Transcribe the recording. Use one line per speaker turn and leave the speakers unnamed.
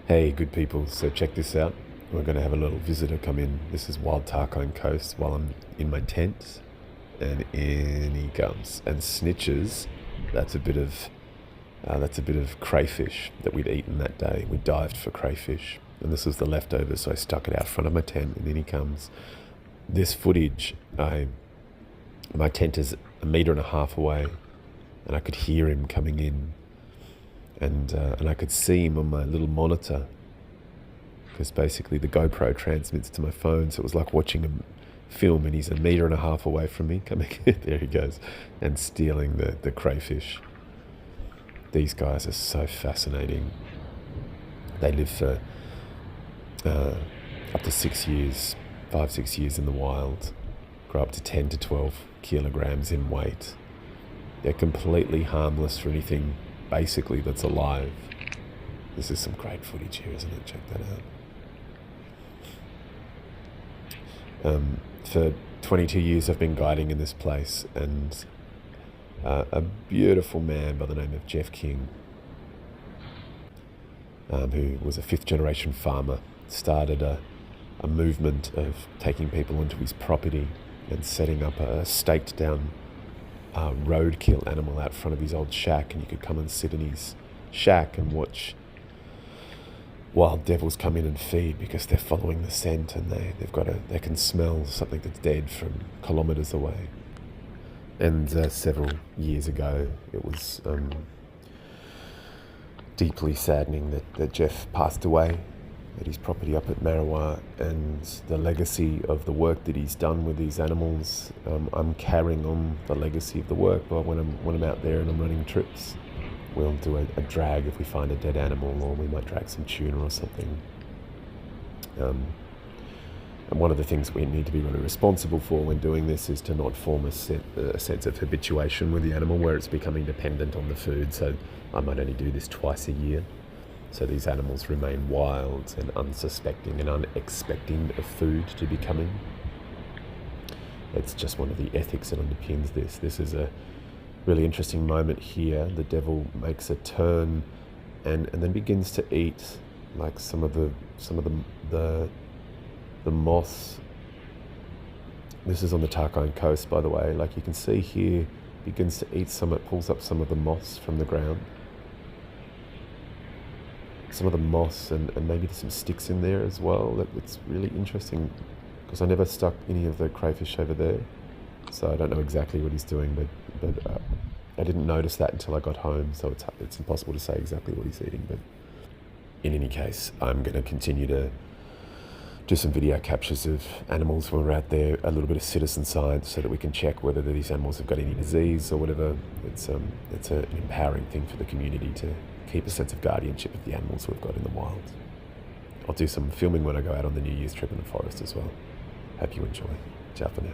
Hey, good people. So check this out. We're going to have a little visitor come in. This is Wild Tarkine Coast while I'm in my tent. And in he comes. And snitches, that's a bit of crayfish that we'd eaten that day. We dived for crayfish. And this was the leftovers, so I stuck it out front of my tent, and in he comes. This footage, my tent is 1.5 meters away, and I could hear him coming in. And I could see him on my little monitor, because basically the GoPro transmits to my phone, so it was like watching him film, and he's 1.5 meters away from me, coming there he goes, and stealing the crayfish. These guys are so fascinating. They live for up to 6 years, 5-6 years in the wild, grow up to 10 to 12 kilograms in weight. They're completely harmless for anything basically that's alive. This is some great footage here, isn't it? Check that out. For 22 years I've been guiding in this place, and a beautiful man by the name of Geoff King, who was a 5th generation farmer, started a movement of taking people onto his property and setting up a staked down roadkill animal out front of his old shack, and you could come and sit in his shack and watch wild devils come in and feed, because they're following the scent, and they can smell something that's dead from kilometers away. And several years ago, it was deeply saddening that Geoff passed away at his property up at Marrawah, and the legacy of the work that he's done with these animals, I'm carrying on the legacy of the work. But when I'm out there and I'm running trips, we'll do a drag if we find a dead animal, or we might drag some tuna or something. And one of the things we need to be really responsible for when doing this is to not form a sense of habituation with the animal where it's becoming dependent on the food. So I might only do this twice a year, so these animals remain wild and unsuspecting and unexpecting of food to be coming. It's just one of the ethics that underpins this. This is a really interesting moment here. The devil makes a turn and then begins to eat like some of the moss. This is on the Tarkine coast, by the way. Like you can see here, begins to eat some. It pulls up some of the moss from the ground. Some of the moss, and maybe there's some sticks in there as well. It's really interesting, because I never stuck any of the crayfish over there, so I don't know exactly what he's doing, but I didn't notice that until I got home, so it's impossible to say exactly what he's eating. But in any case, I'm going to continue to do some video captures of animals when we're out there, a little bit of citizen science, so that we can check whether these animals have got any disease or whatever. It's an empowering thing for the community to keep a sense of guardianship of the animals we've got in the wild. I'll do some filming when I go out on the New Year's trip in the forest as well. Hope you enjoy. Ciao for now.